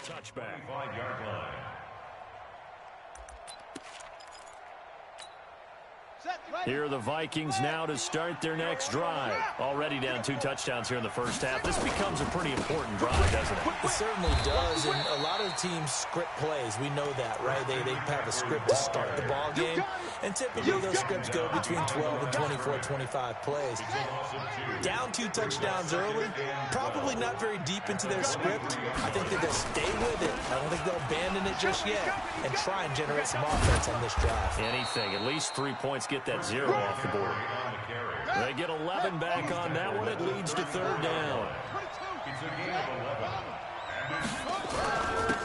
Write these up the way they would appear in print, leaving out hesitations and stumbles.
Touchback. 5-yard line. Here are the Vikings now to start their next drive. Already down 2 touchdowns here in the first half. This becomes a pretty important drive, doesn't it? It certainly does, and a lot of teams script plays. We know that, right? They have a script to start the ball game, and typically those scripts go between 12 and 24, 25 plays. Down 2 touchdowns early, probably not very deep into their script. I think that they'll stay with it. I don't think they'll abandon it just yet and try and generate some offense on this drive. Anything, at least 3 points, get that 0 off the board. They get 11 back on that one. It leads to 3rd down.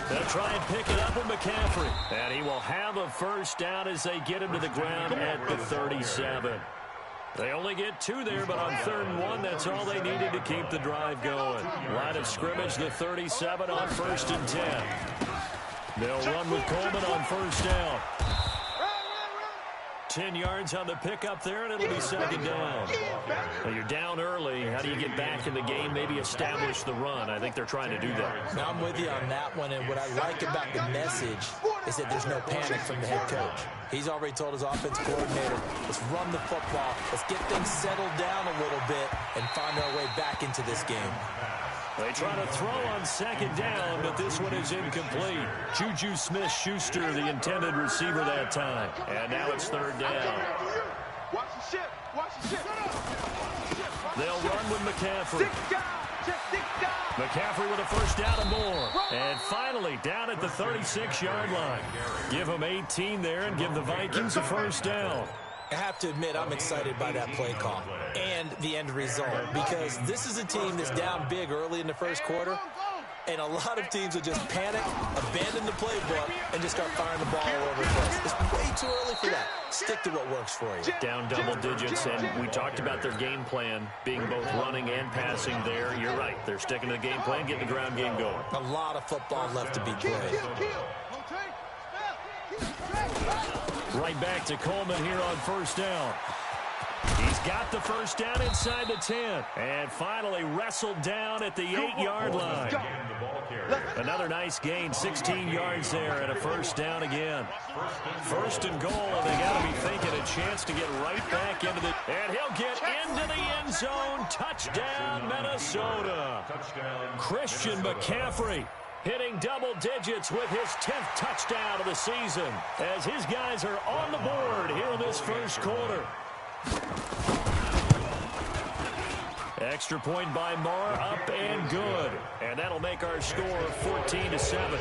They'll try and pick it up with McCaffrey. And he will have a first down as they get him to the ground at the 37. They only get 2 there, but on 3rd and 1, that's all they needed to keep the drive going. Line of scrimmage, the 37 on 1st and 10. They'll run with Coleman on 1st down. 10 yards on the pickup there, and it'll be 2nd down. Well, you're down early. How do you get back in the game, maybe establish the run? I think they're trying to do that. Now, I'm with you on that one, and what I like about the message is that there's no panic from the head coach. He's already told his offense coordinator, let's run the football, let's get things settled down a little bit and find our way back into this game. They try to throw on 2nd down, but this one is incomplete. Juju Smith-Schuster, the intended receiver that time. And now it's 3rd down. They'll run with McCaffrey. McCaffrey with a first down and more. And finally, down at the 36-yard line. Give him 18 there and give the Vikings a first down. I have to admit, I'm excited by that play call and the end result, because this is a team that's down big early in the first quarter, and a lot of teams will just panic, abandon the playbook, and just start firing the ball all over the place. It's way too early for that. Stick to what works for you. Down double digits, and we talked about their game plan being both running and passing there. You're right. They're sticking to the game plan, getting the ground game going. A lot of football left to be played. Right back to Coleman here on 1st down. He's got the first down inside the 10. And finally wrestled down at the 8-yard line. Another nice gain, 16 yards there and a first down again. 1st and goal, and they got to be thinking a chance to get right back into the... And he'll get into the end zone. Touchdown, Minnesota. Christian McCaffrey hitting double digits with his 10th touchdown of the season as his guys are on the board here in this first quarter. Extra point by Marr, up and good. And that'll make our score 14-7.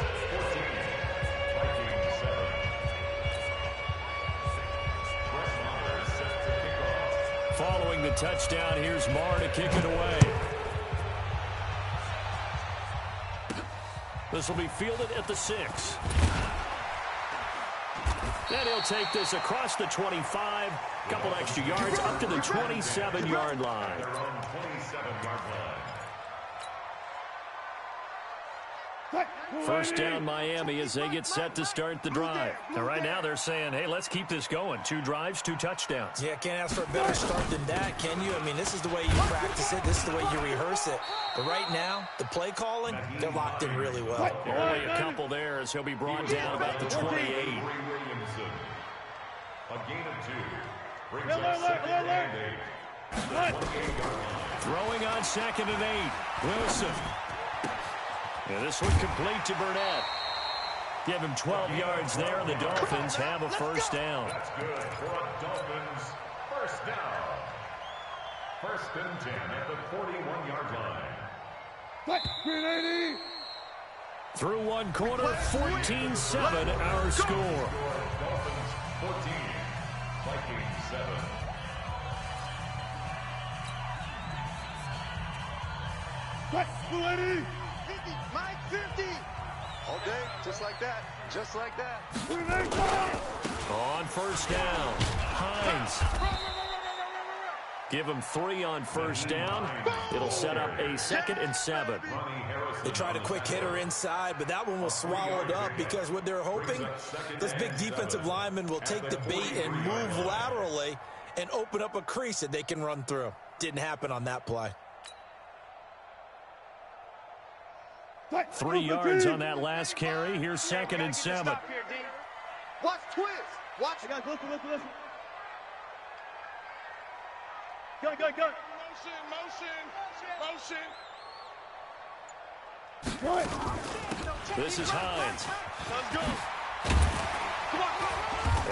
Following the touchdown, here's Marr to kick it away. This will be fielded at the 6. Then he'll take this across the 25. Couple extra yards up to the 27-yard line. First down Miami as they get set to start the drive. Now right now they're saying, hey, let's keep this going. 2 drives, 2 touchdowns. Yeah, can't ask for a better start than that, can you? I mean, this is the way you practice it. This is the way you rehearse it. But right now, the play calling, they're locked in really well. Only a couple there as he'll be brought down about the 28. A gain of 2. Brings up 2nd and 8. Throwing on 2nd and 8. Wilson. Yeah, this one complete to Burnett. Give him 12 yards there, and the Dolphins have a first down. That's good for a Dolphins first down. 1st and 10 at the 41-yard line. Through one quarter, 14-7 our score. Dolphins 14, Vikings 7. Mike 50. All day, just like that. Just like that. On first down, Hines. Give him 3 on first down. It'll set up a 2nd and 7. They tried a quick hitter inside, but that one was swallowed up because what they're hoping, this big defensive lineman will take the bait and move laterally and open up a crease that they can run through. Didn't happen on that play. 3 yards on that last carry. Here's 2nd and 7. Watch twist. Watch. Listen. Go. Motion. This is Hines. Let's go.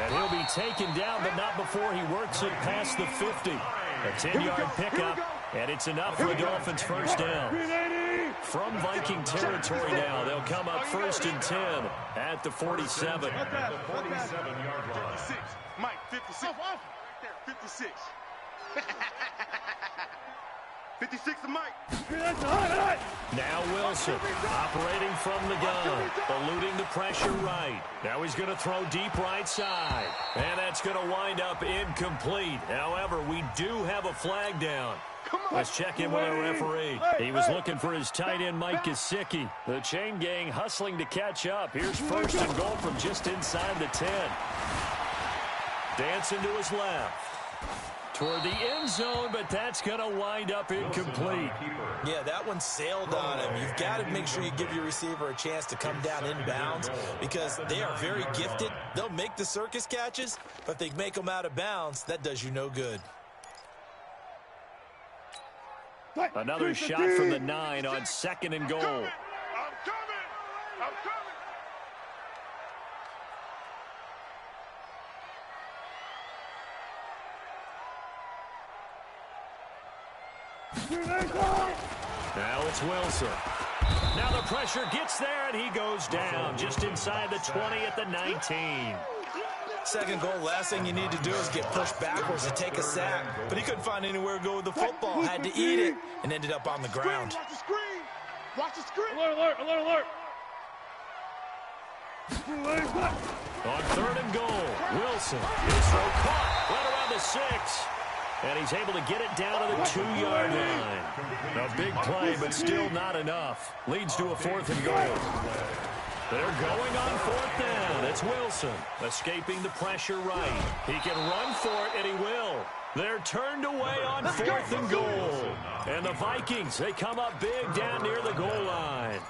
And he'll be taken down, but not before he works it past the 50. A 10-yard pickup, and it's enough for the Dolphins' first down. From Viking territory now, they'll come up 1st and 10 at the 47. The 47-yard line. 56. Mike, 56. Right there, 56. 56 to Mike. Now Wilson, operating from the gun, eluding the pressure right. Now he's going to throw deep right side, and that's going to wind up incomplete. However, we do have a flag down. Let's check in with our referee. He was looking for his tight end, Mike Gesicki. The chain gang hustling to catch up. Here's 1st and goal from just inside the 10. Dancing to his left. Toward the end zone, but that's going to wind up incomplete. Yeah, that one sailed on him. You've got to make sure you give your receiver a chance to come down inbounds because they are very gifted. They'll make the circus catches, but if they make them out of bounds, that does you no good. Another shot from the 9 on 2nd and goal. I'm coming. Now it's Wilson. Now the pressure gets there, and he goes down just inside the 20 at the 19. 2nd goal, last thing you need to do is get pushed backwards to take a sack. But he couldn't find anywhere to go with the football, had to eat it, and ended up on the ground. Watch the screen. Alert. On 3rd and goal, Wilson. His throw caught right around the 6. And he's able to get it down to the 2-yard line. A big play, but still not enough. Leads to a 4th and goal. They're going on 4th down. It's Wilson escaping the pressure right. He can run for it, and he will. They're turned away on 4th and goal. And the Vikings, they come up big down near the goal line.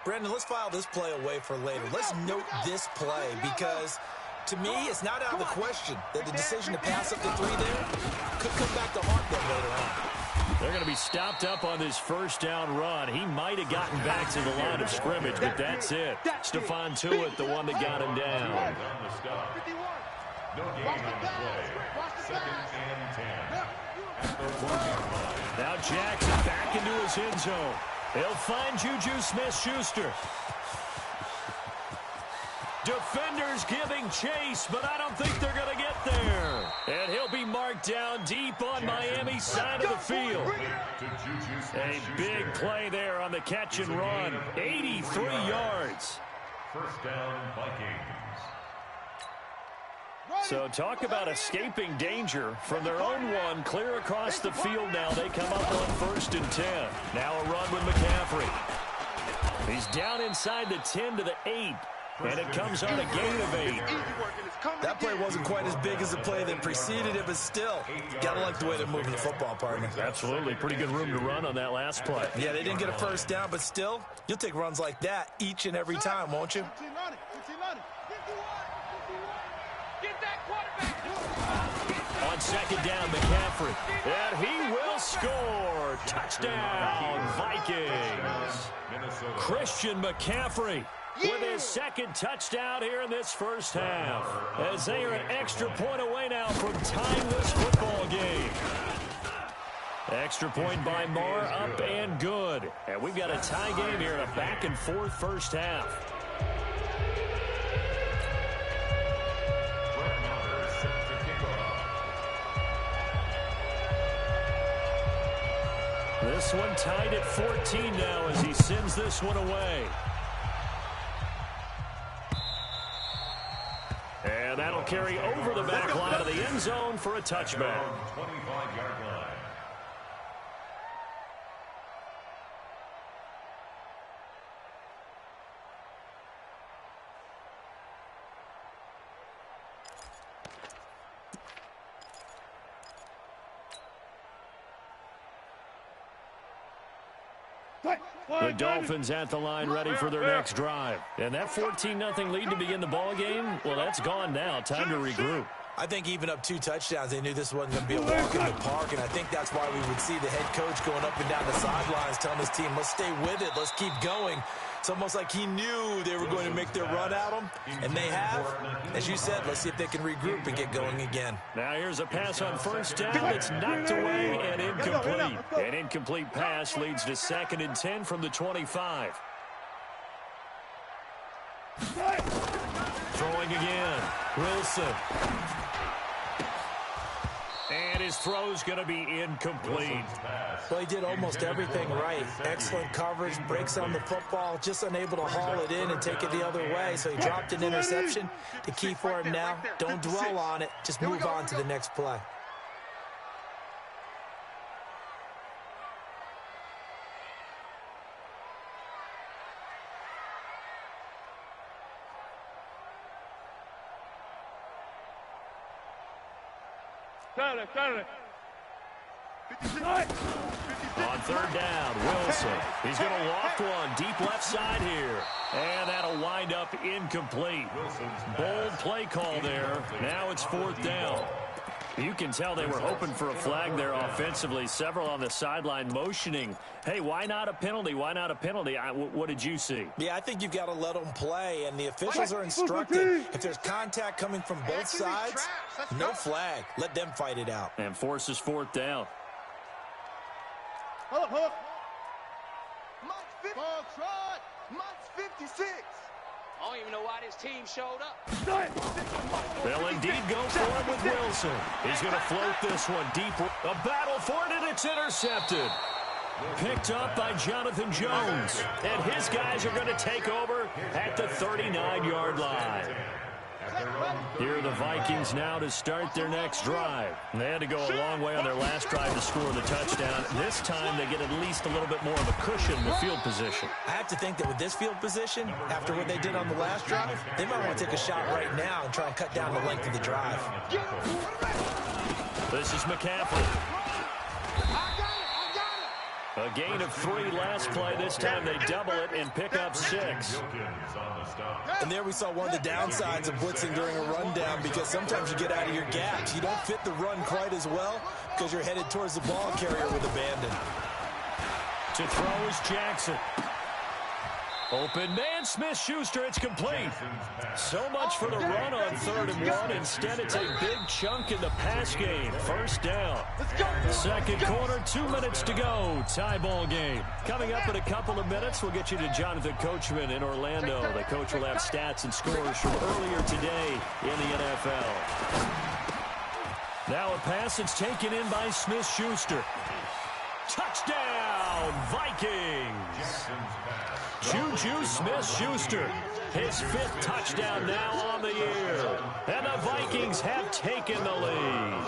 Brandon, let's file this play away for later. Let's note this play because, to me, it's not out of the question that the decision to pass up the 3 there could come back to haunt them later on. They're going to be stopped up on this 1st down run. He might have gotten back to the line of scrimmage, but that's it. Stephon Tuitt, the one that got him down. No gain on the play. 2nd and 10. Now Jackson back into his end zone. He'll find Juju Smith-Schuster. Defenders giving chase, but I don't think they're going to get there. And he'll be marked down deep on Miami's side of the field. A big play there on the catch and run. 83 yards. 1st down, Vikings. So talk about escaping danger from their own one. Clear across the field now. They come up on 1st and 10. Now a run with McCaffrey. He's down inside the 10 to the 8. And it comes on a gain of 8. That play wasn't quite as big as the play that preceded it, but still, gotta like the way they're moving the football, partner. Absolutely. Pretty good room to run on that last play. Yeah, they didn't get a 1st down, but still, you'll take runs like that each and every time, won't you? On 2nd down, McCaffrey. And he will score. Touchdown, Vikings. Christian McCaffrey with his 2nd touchdown here in this 1st half. As they are an extra point away now from tying this football game. Extra point by Marr, up and good. And we've got a tie game here in a back-and-forth 1st half. This one tied at 14 now as he sends this one away. And that'll carry over the back line of the end zone for a touchback. 25-yard line. The Dolphins at the line ready for their next drive. And that 14-0 lead to begin the ball game, well, that's gone now. Time to regroup. I think even up 2 touchdowns, they knew this wasn't going to be a walk in the park, and I think that's why we would see the head coach going up and down the sidelines telling his team, let's stay with it, let's keep going. It's almost like he knew they were going to make their run at him, and they have. As you said, let's see if they can regroup and get going again. Now here's a pass on first down that's knocked away and incomplete. An incomplete pass leads to 2nd and 10 from the 25. Throwing again. Wilson. And his throw's going to be incomplete. Well, he did almost everything right. Excellent coverage, breaks on the football, just unable to haul it in and take it the other way. So he dropped an interception. The key for him now, don't dwell on it. Just move on to the next play. On 3rd down, Wilson. He's going to loft one deep left side here. And that'll wind up incomplete. Bold play call there. Now it's 4th down. You can tell they were hoping for a flag there offensively. Several on the sideline motioning. Hey, why not a penalty? Why not a penalty? What did you see? Yeah, I think you've got to let them play, and the officials are instructed. If there's contact coming from both sides, no flag. Let them fight it out. And forces 4th down. Mike's 56. I don't even know why this team showed up. They'll indeed go for it with Wilson. He's going to float this one deep. A battle for it, and it's intercepted. Picked up by Jonathan Jones. And his guys are going to take over at the 39-yard line. Here are the Vikings now to start their next drive. They had to go a long way on their last drive to score the touchdown. This time they get at least a little bit more of a cushion with field position. I have to think that with this field position, after what they did on the last drive, they might want to take a shot right now and try and cut down the length of the drive. This is McCaffrey. A gain of 3 last play. This time they double it and pick up 6. And there we saw one of the downsides of blitzing during a rundown, because sometimes you get out of your gaps. You don't fit the run quite as well because you're headed towards the ball carrier with abandon. To throw is Jackson. Open man, Smith-Schuster, it's complete. So much for the run on 3rd and 1. Instead, it's a big chunk in the pass game. 1st down. 2nd quarter, 2 minutes to go. Tie ball game. Coming up in a couple of minutes, we'll get you to Jonathan Coachman in Orlando. The coach will have stats and scores from earlier today in the NFL. Now a pass that's taken in by Smith-Schuster. Touchdown, Vikings! Juju Smith-Schuster, his 5th touchdown now on the year. And the Vikings have taken the lead.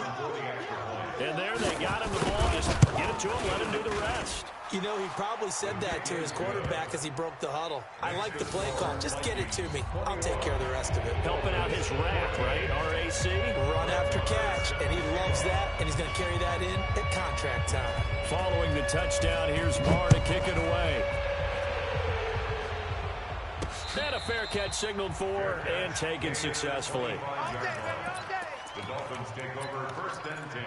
And there they got him the ball. Just get it to him, let him do the rest. You know, he probably said that to his quarterback as he broke the huddle. I like the play call. Just get it to me. I'll take care of the rest of it. Helping out his rack, right? RAC. Run after catch, and he loves that, and he's going to carry that in at contract time. Following the touchdown, here's Barr to kick it away. And a fair catch signaled for and taken successfully. The Dolphins take over 1st and 10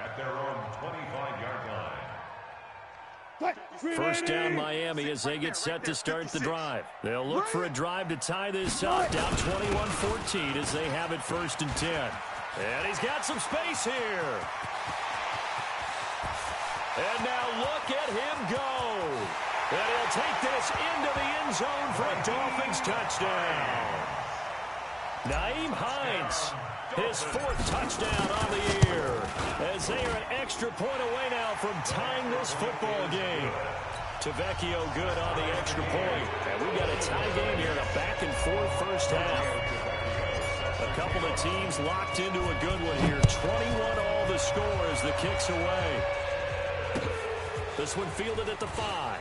at their own 25-yard line. 1st down Miami as they get set to start the drive. They'll look for a drive to tie this up. Down 21-14 as they have it 1st and 10. And he's got some space here. And now look at him go. And he'll take this into the end zone for a Dolphins touchdown. Naeem Hines, his 4th touchdown on the year, as they are an extra point away now from tying this football game. Tavecchio good on the extra point. And we've got a tie game here in a back-and-forth 1st half. A couple of teams locked into a good one here. 21 all the score as the kick's away. This one fielded at the 5.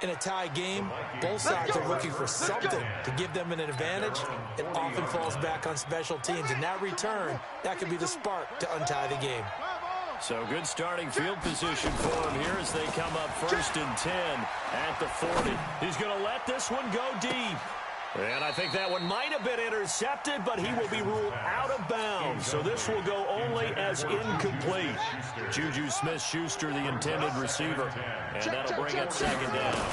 In a tie game, both sides are looking for something to give them an advantage. It often falls back on special teams. In that return, that could be the spark to untie the game. So good starting field position for him here as they come up 1st and 10 at the 40. He's going to let this one go deep. And I think that one might have been intercepted, but he will be ruled out of bounds. So this will go only as incomplete. Juju Smith-Schuster, the intended receiver. And that'll bring up 2nd down.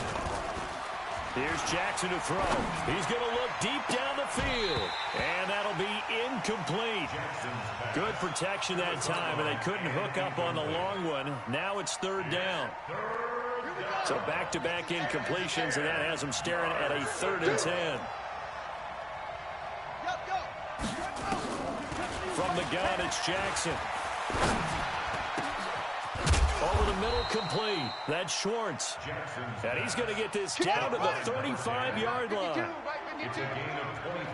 Here's Jackson to throw. He's going to look deep down the field. And that'll be incomplete. Good protection that time, and they couldn't hook up on the long one. Now it's 3rd down. So back-to-back incompletions, and that has them staring at a 3rd and 10. From the gun, it's Jackson. Over the middle, complete. That's Schwartz. And he's going to get this down to the 35-yard line.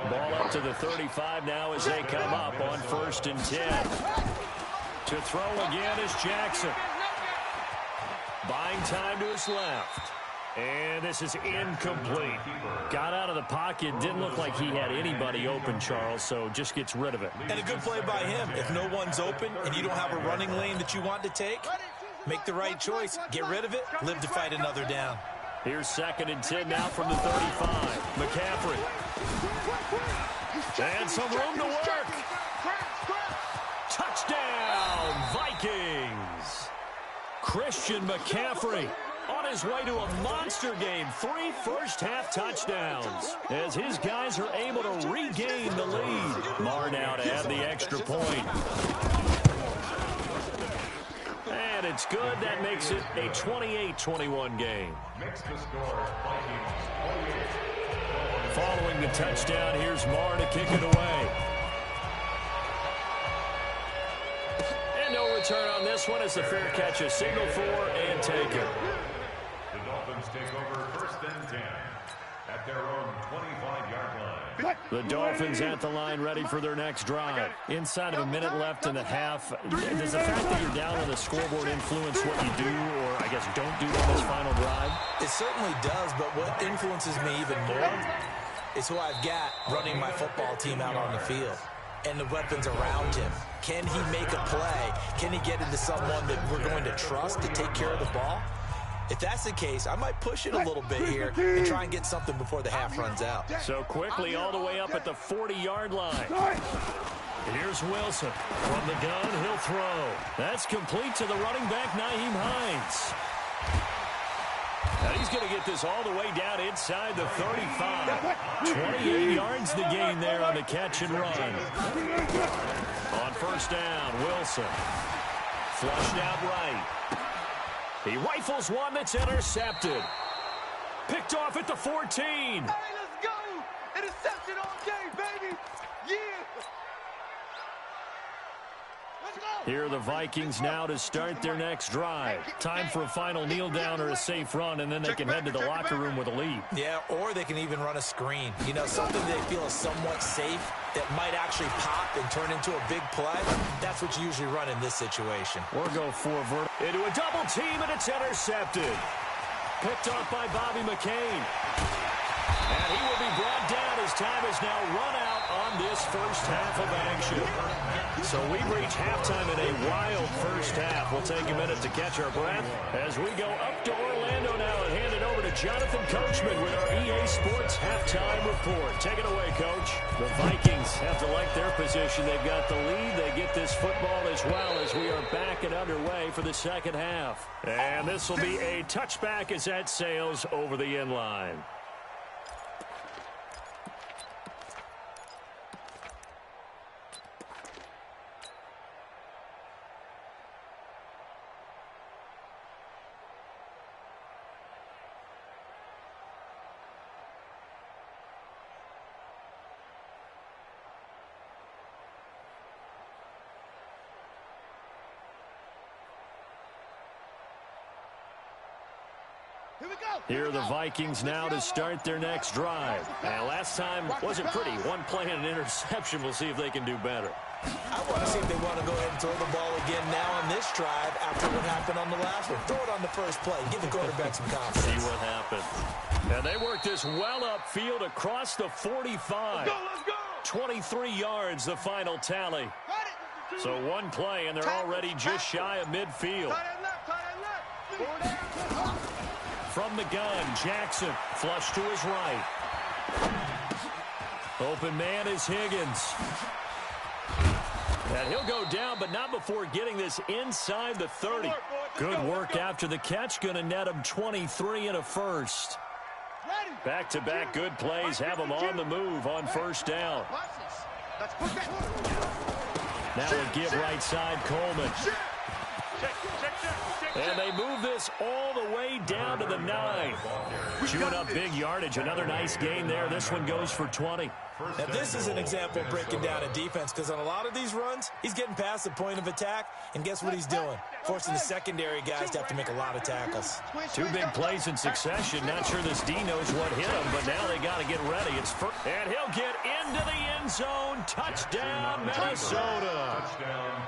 Ball up to the 35 now as they come up on 1st and 10. To throw again is Jackson. Buying time to his left. And this is incomplete. Got out of the pocket. Didn't look like he had anybody open, Charles, so just gets rid of it. And a good play by him. If no one's open and you don't have a running lane that you want to take, make the right choice. Get rid of it. Live to fight another down. Here's 2nd and 10 now from the 35. McCaffrey. And some room to work. Touchdown, Vikings. Christian McCaffrey on his way to a monster game. 3 first-half touchdowns as his guys are able to regain the lead. Marr now to add the extra point. And it's good. That makes it a 28-21 game. Following the touchdown, here's Marr to kick it away. And no return on this one as the fair catch is signaled for and taken. The Dolphins take over 1st and 10 at their own 25-yard line. The Dolphins at the line ready for their next drive. Inside of a minute left in the half, does the fact that you're down on the scoreboard influence what you do or, I guess, don't do on this final drive? It certainly does, but what influences me even more is who I've got running my football team out on the field and the weapons around him. Can he make a play? Can he get into someone that we're going to trust to take care of the ball? If that's the case, I might push it a little bit here and try and get something before the half runs out. So quickly all the way up at the 40-yard line. Here's Wilson. From the gun, he'll throw. That's complete to the running back, Nyheim Hines. And he's going to get this all the way down inside the 35. 28 yards the gain there on the catch and run. On 1st down, Wilson. Flushed out right. He rifles one that's intercepted. Picked off at the 14. Hey, let's go! Interception all day, baby! Yeah! Let's go! Here are the Vikings now to start their next drive. Time for a final kneel down or a safe run, and then they can head to the locker room with a lead. Yeah, or they can even run a screen. You know, something they feel is somewhat safe that might actually pop and turn into a big play. That's what you usually run in this situation. Or go for vertical into a double team, and it's intercepted. Picked off by Bobby McCain. And he will be brought down as time is now run out on this first half of action. So we've reached halftime in a wild first half. We'll take a minute to catch our breath as we go up to Orlando now and hand it over to Jonathan Coachman with our EA Sports Halftime Report. Take it away, Coach. The Vikings have to like their position. They've got the lead. They get this football as well as we are back and underway for the second half. And this will be a touchback as that sails over the end line. Here are the Vikings now to start their next drive. And last time wasn't pretty. One play and an interception. We'll see if they can do better. I want to see if they want to go ahead and throw the ball again now on this drive after what happened on the last one. Throw it on the first play. Give the quarterback some confidence. See what happens. And they work this well upfield across the 45. Let's go! 23 yards, the final tally. So one play, and they're already just shy of midfield. From the gun, Jackson, flush to his right. Open man is Higgins. And he'll go down, but not before getting this inside the 30. Good work after the catch. Going to net him 23 and a first. Back-to-back good plays have him on the move on first down. Now a give right side, Coleman. And they move this all the way down to the 9. Chewing up big yardage. Another nice gain there. This one goes for 20. Now, this is an example of breaking down a defense because on a lot of these runs, he's getting past the point of attack, and guess what he's doing? Forcing the secondary guys to have to make a lot of tackles. 2 big plays in succession. Not sure this D knows what hit him, but now they got to get ready. It's first, and he'll get into the end zone. Touchdown, Minnesota.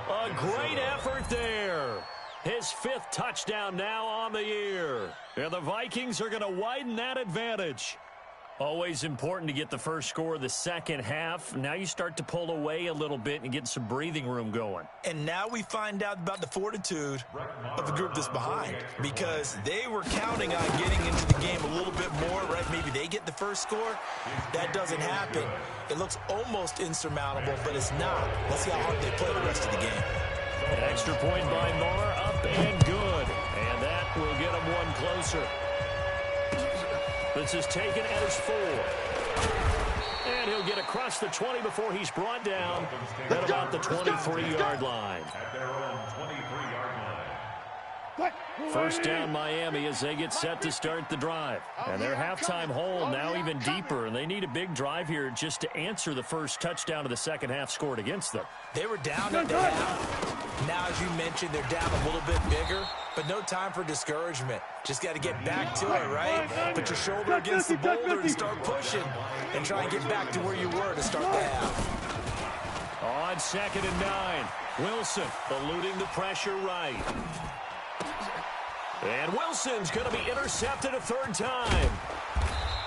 A great effort there. His 5th touchdown now on the year. And the Vikings are going to widen that advantage. Always important to get the first score of the second half. Now you start to pull away a little bit and get some breathing room going. And now we find out about the fortitude of the group that's behind, because they were counting on getting into the game a little bit more, right? Maybe they get the first score. That doesn't happen. It looks almost insurmountable, but it's not. Let's see how hard they play the rest of the game. An extra point by Marr, up and good. And that will get him one closer. This is taken at his 4. And he'll get across the 20 before he's brought down at about the 23-yard line. At their own 23-yard line. First down Miami as they get set to start the drive. And their halftime hole now even deeper, and they need a big drive here just to answer the first touchdown of the second half scored against them. They were down at the half. Now, as you mentioned, they're down a little bit bigger, but no time for discouragement. Just got to get back to it, right? Put your shoulder against the boulder and start pushing and try and get back to where you were to start the half. On 2nd and 9, Wilson eluding the pressure right. And Wilson's going to be intercepted a 3rd time.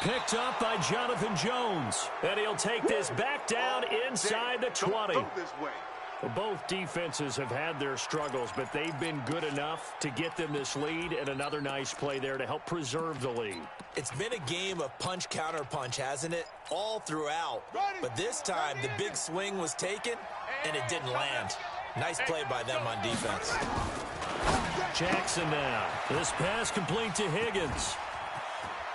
Picked up by Jonathan Jones. And he'll take this back down inside the 20. Both defenses have had their struggles, but they've been good enough to get them this lead, and another nice play there to help preserve the lead. It's been a game of punch-counter-punch, hasn't it? All throughout. But this time, the big swing was taken, and it didn't land. Nice play by them on defense. Jackson now. This pass complete to Higgins.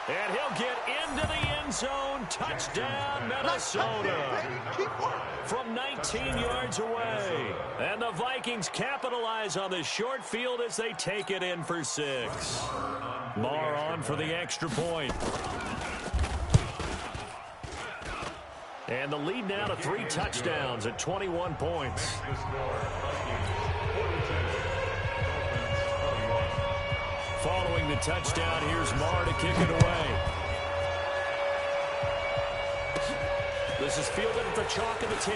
And he'll get into the end zone. Touchdown, Minnesota. From 19 yards away. And the Vikings capitalize on the short field as they take it in for 6. Marr on for the extra point. And the lead now to 3 touchdowns at 21 points. Following the touchdown, here's Marr to kick it away. This is fielded at the chalk of the 10.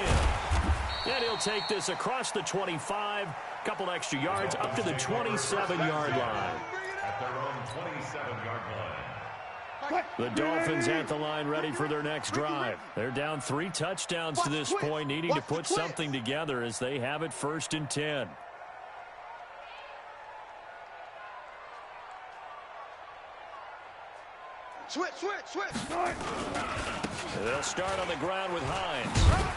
And he'll take this across the 25, couple extra yards up to the 27-yard line. At their own 27-yard line. The Dolphins at the line ready for their next drive. They're down 3 touchdowns to this point, needing to put something together as they have it 1st and 10. Switch. They'll start on the ground with Hines.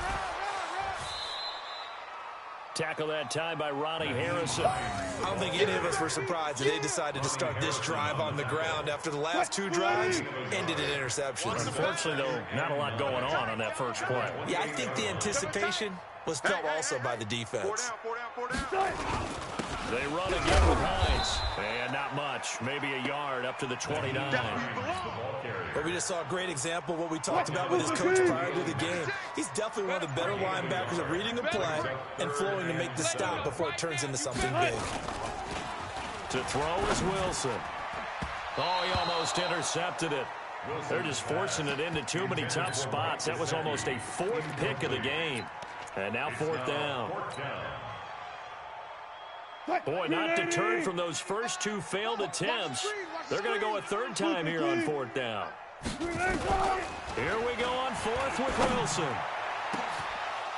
Tackle that time by Ronnie Harrison. I don't think any of us were surprised that they decided to start this drive on the ground after the last 2 drives ended in interceptions. Unfortunately, though, not a lot going on that first play. Yeah, I think the anticipation was felt also by the defense. They run again with Hines. And not much. Maybe a yard up to the 29. But we just saw a great example of what we talked about with his coach prior to the game. He's definitely one of the better linebackers at reading a play and flowing to make the stop before it turns into something big. To throw is Wilson. Oh, he almost intercepted it. They're just forcing it into too many tough spots. That was almost a fourth pick of the game. And now fourth down. Boy, not deterred from those first two failed attempts. They're going to go a third time here on fourth down. Here we go on fourth with Wilson.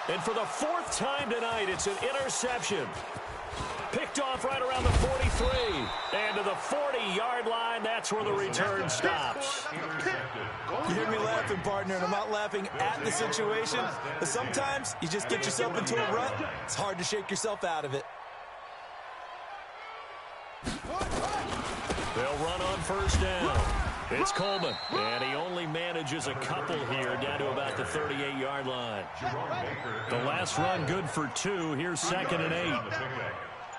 And for the fourth time tonight, it's an interception. Picked off right around the 43. And to the 40-yard line, that's where the return stops. You hear me laughing, partner, and I'm not laughing at the situation. But sometimes you just get yourself into a rut. It's hard to shake yourself out of it. They'll run on first down. It's Coleman, and he only manages a couple here down to about the 38-yard line. The last run good for 2. Here's 2nd and 8.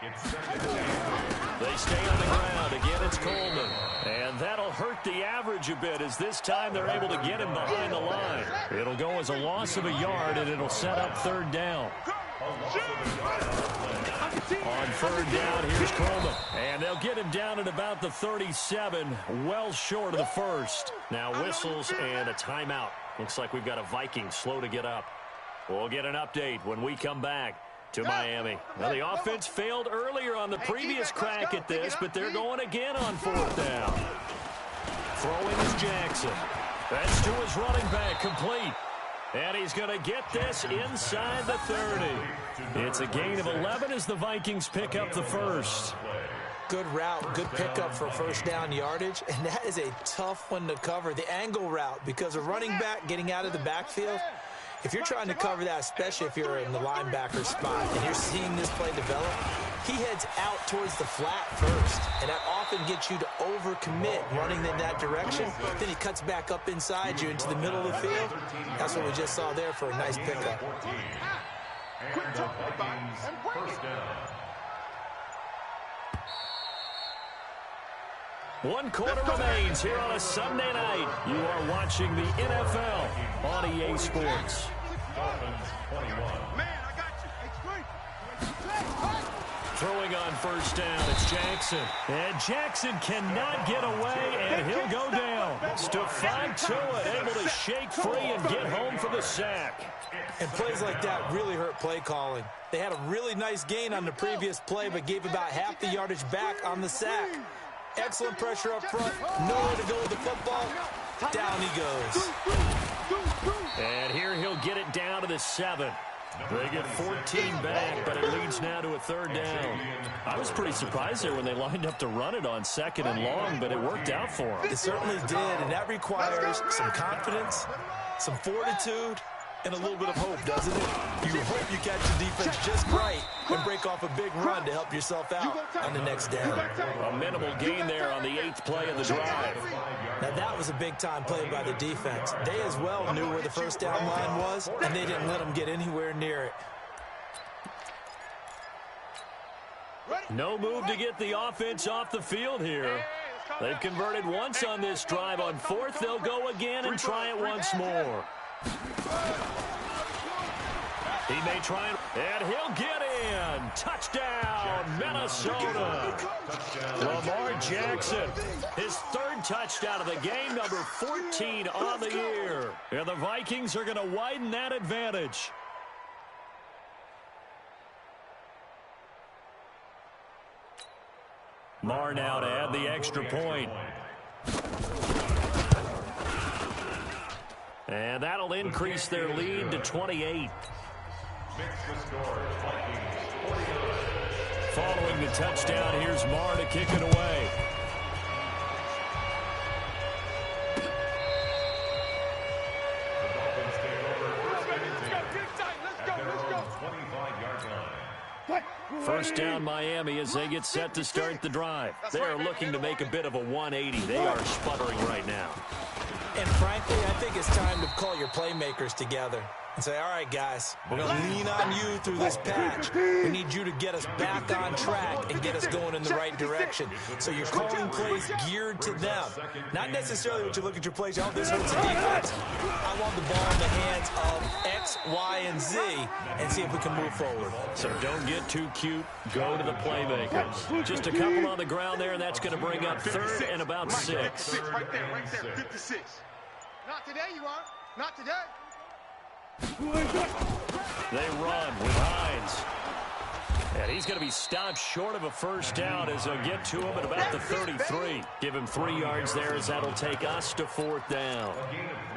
They stay on the ground. Again, it's Coleman. And that'll hurt the average a bit as this time they're able to get him behind the line. It'll go as a loss of a yard, and it'll set up third down. On third down, here's Coleman. And they'll get him down at about the 37, well short of the first. Now whistles and a timeout. Looks like we've got a Viking slow to get up. We'll get an update when we come back to Miami. Well, the offense failed earlier on the previous crack at this, but they're going again on fourth down. Throwing is Jackson. That's to his running back, complete. And he's going to get this inside the 30. It's a gain of 11 as the Vikings pick up the first. Good route, good pickup for first down yardage, and that is a tough one to cover, the angle route, because a running back getting out of the backfield, if you're trying to cover that, especially if you're in the linebacker spot and you're seeing this play develop, he heads out towards the flat first, and that often gets you to overcommit running in that direction. Then he cuts back up inside you into the middle of the field. That's what we just saw there for a nice pickup. One quarter remains here on a Sunday night. You are watching the NFL on EA Sports. Throwing on first down, it's Jackson. And Jackson cannot get away, and he'll go down. Stephon Tuitt able to shake free and get home for the sack. And plays like that really hurt play calling. They had a really nice gain on the previous play, but gave about half the yardage back on the sack. Excellent pressure up front. Nowhere to go with the football. Down he goes. And here he'll get it down to the 7. They get 14 back, but it leads now to a third down. I was pretty surprised there when they lined up to run it on 2nd and long, but it worked out for them. It certainly did, and that requires some confidence, some fortitude, and a little bit of hope, doesn't it? You hope you catch the defense just right and break off a big run to help yourself out on the next down. A minimal gain there on the 8th play of the drive. Now that was a big-time play by the defense. They as well knew where the first down line was, and they didn't let them get anywhere near it. No move to get the offense off the field here. They've converted once on this drive. On fourth, they'll go again and try it once more. He may try and he'll get in. Touchdown, Minnesota. Lamar Jackson, his 3rd touchdown of the game, number 14 on the year. And the Vikings are going to widen that advantage. Mar now to add the extra point. And that'll increase their lead to 28. Following the touchdown, here's Mar to kick it away. First down Miami as they get set to start the drive. They are looking to make a bit of a 180. They are sputtering right now. And frankly, I think it's time to call your playmakers together. and say, all right, guys, we're going to lean on you through this patch. We need you to get us back on track and get us going in the right direction. So you're calling plays geared to them. Not necessarily what you look at your plays, oh, this hurts the defense. I want the ball in the hands of X, Y, and Z and see if we can move forward. So don't get too cute. Go to the playmakers. Just a couple on the ground there, and that's going to bring up 3rd and about 6. Right there, 56. Not today, you are. Not today. They run with Hines. And he's going to be stopped short of a first down as they'll get to him at about the 33. Give him 3 yards there as that'll take us to 4th down.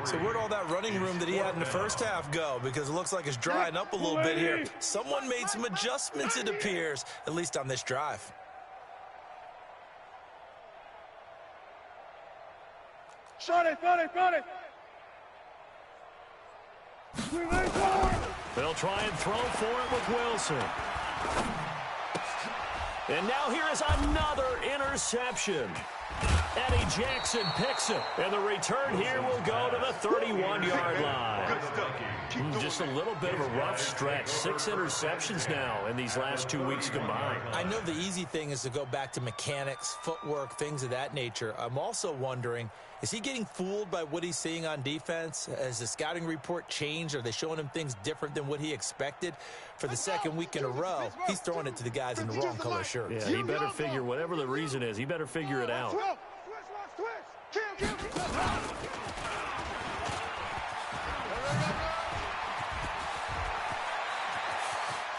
So where'd all that running room that he had in the first half go? Because it looks like it's drying up a little bit here. Someone made some adjustments, it appears, at least on this drive. Shot it. They'll try and throw for it with Wilson. And now here is another interception. Eddie Jackson picks it. And the return here will go to the 31-yard line. Just a little bit of a rough stretch. 6 interceptions now in these last 2 weeks combined. I know the easy thing is to go back to mechanics, footwork, things of that nature. I'm also wondering, is he getting fooled by what he's seeing on defense? Has the scouting report changed? Are they showing him things different than what he expected? For the 2nd week in a row, he's throwing it to the guys in the wrong color shirts. Yeah, he better figure, whatever the reason is, he better figure it out.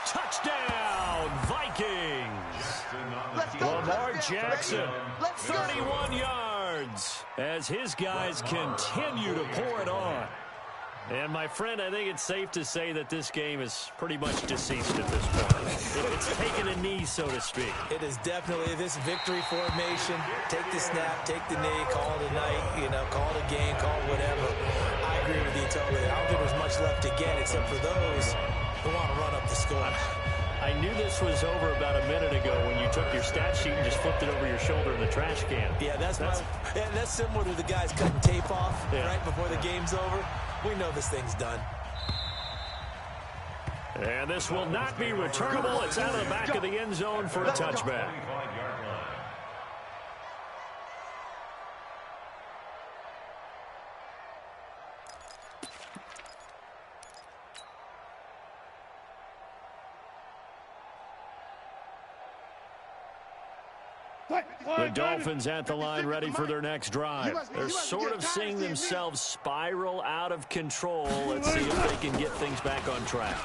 Touchdown, Vikings! Lamar Jackson, 31 yards, as his guys continue to pour it on. And, my friend, I think it's safe to say that this game is pretty much deceased at this point. It's taken a knee, so to speak. It is definitely this victory formation. Take the snap, take the knee, call it a night, call it a game, call it whatever. I agree with you totally. I don't think there's much left to get except for those who want to run up the score. I knew this was over about a minute ago when you took your stat sheet and just flipped it over your shoulder in the trash can. Yeah, that's similar to the guys cutting tape off right before the game's over. We know this thing's done. And this will not be returnable. It's out of the back of the end zone for a touchback. The Dolphins at the line ready for their next drive. They're sort of seeing themselves spiral out of control. Let's see if they can get things back on track.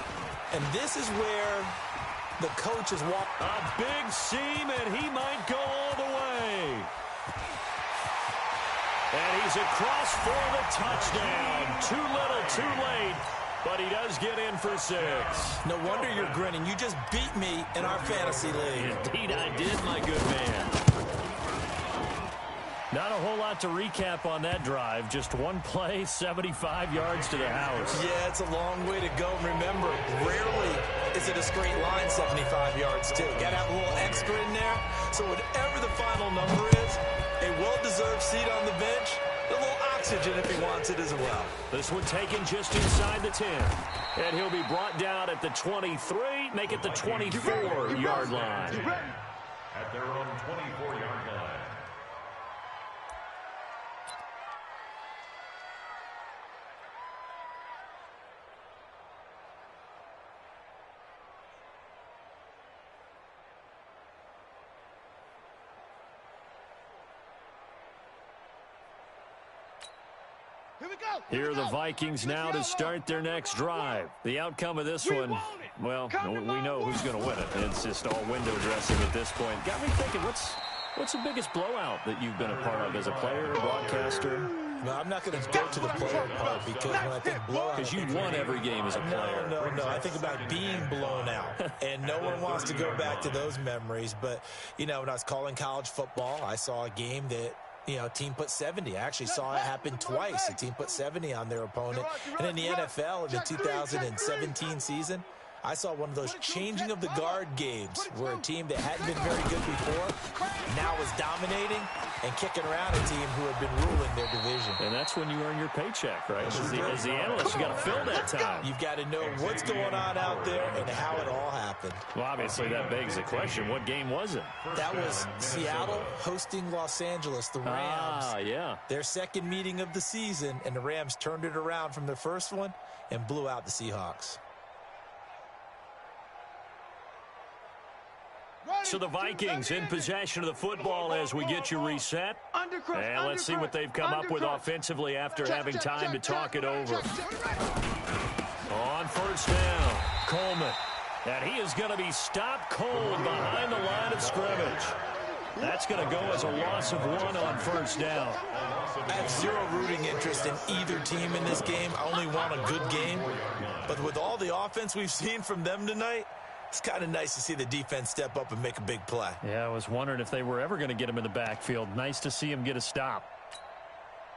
And this is where the coach is walking. A big seam, and he might go all the way. And he's across for the touchdown. Too little, too late. But he does get in for 6. No wonder you're grinning. You just beat me in our fantasy league. Indeed I did, my good man. Not a whole lot to recap on that drive. Just one play, 75 yards to the house. Yeah, it's a long way to go. Remember, rarely is it a straight line 75 yards, too. Got to have a little extra in there. So whatever the final number is, a well-deserved seat on the bench, a little oxygen if he wants it as well. This one taken just inside the 10. And he'll be brought down at the 23, make it the 24-yard line. At their own 24-yard line. Here are the Vikings now to start their next drive. The outcome of this one, well, we know who's going to win it. It's just all window dressing at this point. Got me thinking, what's the biggest blowout that you've been a part of as a player, broadcaster? No, I'm not going to go to the player part because when I think blowout... Because you won every game as a player. No. I think about being blown out. And no one wants to go back to those memories. But, when I was calling college football, I saw a game that... a team put 70. I actually saw it happen twice. A team put 70 on their opponent. And in the NFL, in the 2017 season, I saw one of those changing of the guard games where a team that hadn't been very good before now was dominating and kicking around a team who had been ruling their division. And that's when you earn your paycheck, right? As the analyst, you got to fill that time. You've got to know what's going on out there and how it all happened. Well, obviously, that begs the question, what game was it? That was Seattle hosting Los Angeles, the Rams. Yeah. Their second meeting of the season, and the Rams turned it around from their first one and blew out the Seahawks. So the Vikings in possession of the football as we get you reset. And let's see what they've come up with offensively after having time to talk it over. On first down, Coleman. And he is going to be stopped cold behind the line of scrimmage. That's going to go as a loss of 1 on first down. I have zero rooting interest in either team in this game. I only want a good game. But with all the offense we've seen from them tonight, it's kind of nice to see the defense step up and make a big play. Yeah, I was wondering if they were ever going to get him in the backfield. Nice to see him get a stop.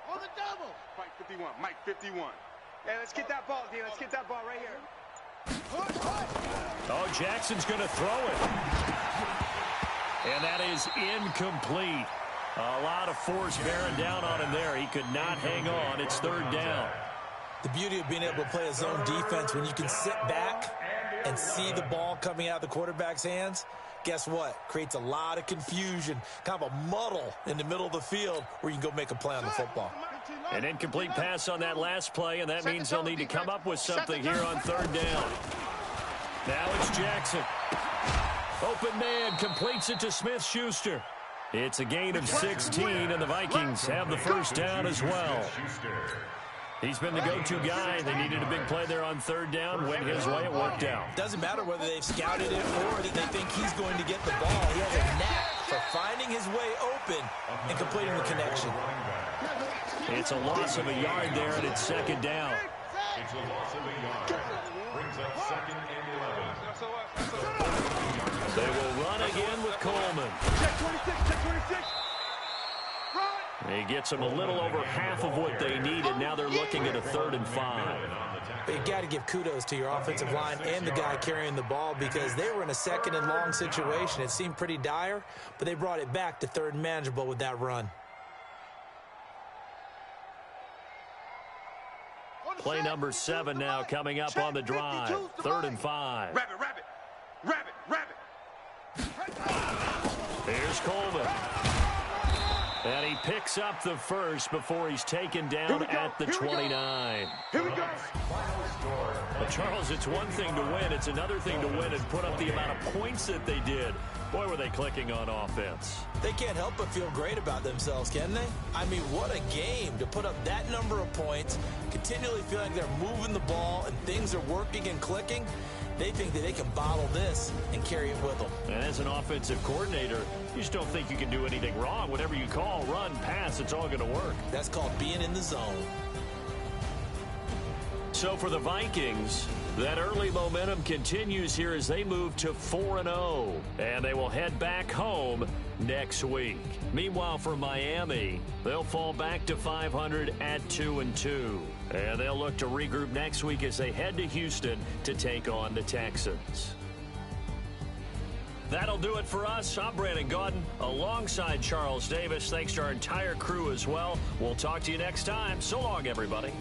On the double. Mike 51. Mike 51. Hey, let's get that ball, D. Let's get that ball right here. Oh, Jackson's going to throw it. And that is incomplete. A lot of force bearing down on him there. He could not hang on. It's third down. The beauty of being able to play a zone defense when you can sit back and see the ball coming out of the quarterback's hands, guess what? Creates a lot of confusion, kind of a muddle in the middle of the field where you can go make a play on the football. An incomplete pass on that last play, and that means they'll need to come up with something here on third down. Now it's Jackson. Open man completes it to Smith-Schuster. It's a gain of 16, and the Vikings have the first down as well. He's been the go-to guy. They needed a big play there on third down. Went his way. It worked out. Doesn't matter whether they've scouted it or that they think he's going to get the ball. He has a knack for finding his way open and completing the connection. It's a loss of a yard there, and it's second down. It's a loss of a yard. Brings up second and 11. They will run again with Coleman. Check 26, check 26. He gets them a little over half of what they needed. Now they're looking at a 3rd and 5. But you got to give kudos to your offensive line and the guy carrying the ball because they were in a second and long situation. It seemed pretty dire, but they brought it back to 3rd and manageable with that run. Play number 7 now coming up on the drive. 3rd and 5. Rabbit. Here's Coleman. And he picks up the first before he's taken down at the 29. Here we go. But Charles, it's one thing to win. It's another thing to win and put up the amount of points that they did. Boy, were they clicking on offense. They can't help but feel great about themselves, can they? I mean, what a game to put up that number of points, continually feel like they're moving the ball and things are working and clicking. They think that they can bottle this and carry it with them. And as an offensive coordinator, you just don't think you can do anything wrong. Whatever you call, run, pass, it's all going to work. That's called being in the zone. So for the Vikings, that early momentum continues here as they move to 4-0. And they will head back home next week. Meanwhile, for Miami, they'll fall back to 500 at 2-2. And they'll look to regroup next week as they head to Houston to take on the Texans. That'll do it for us. I'm Brandon Gaudin alongside Charles Davis. Thanks to our entire crew as well. We'll talk to you next time. So long, everybody.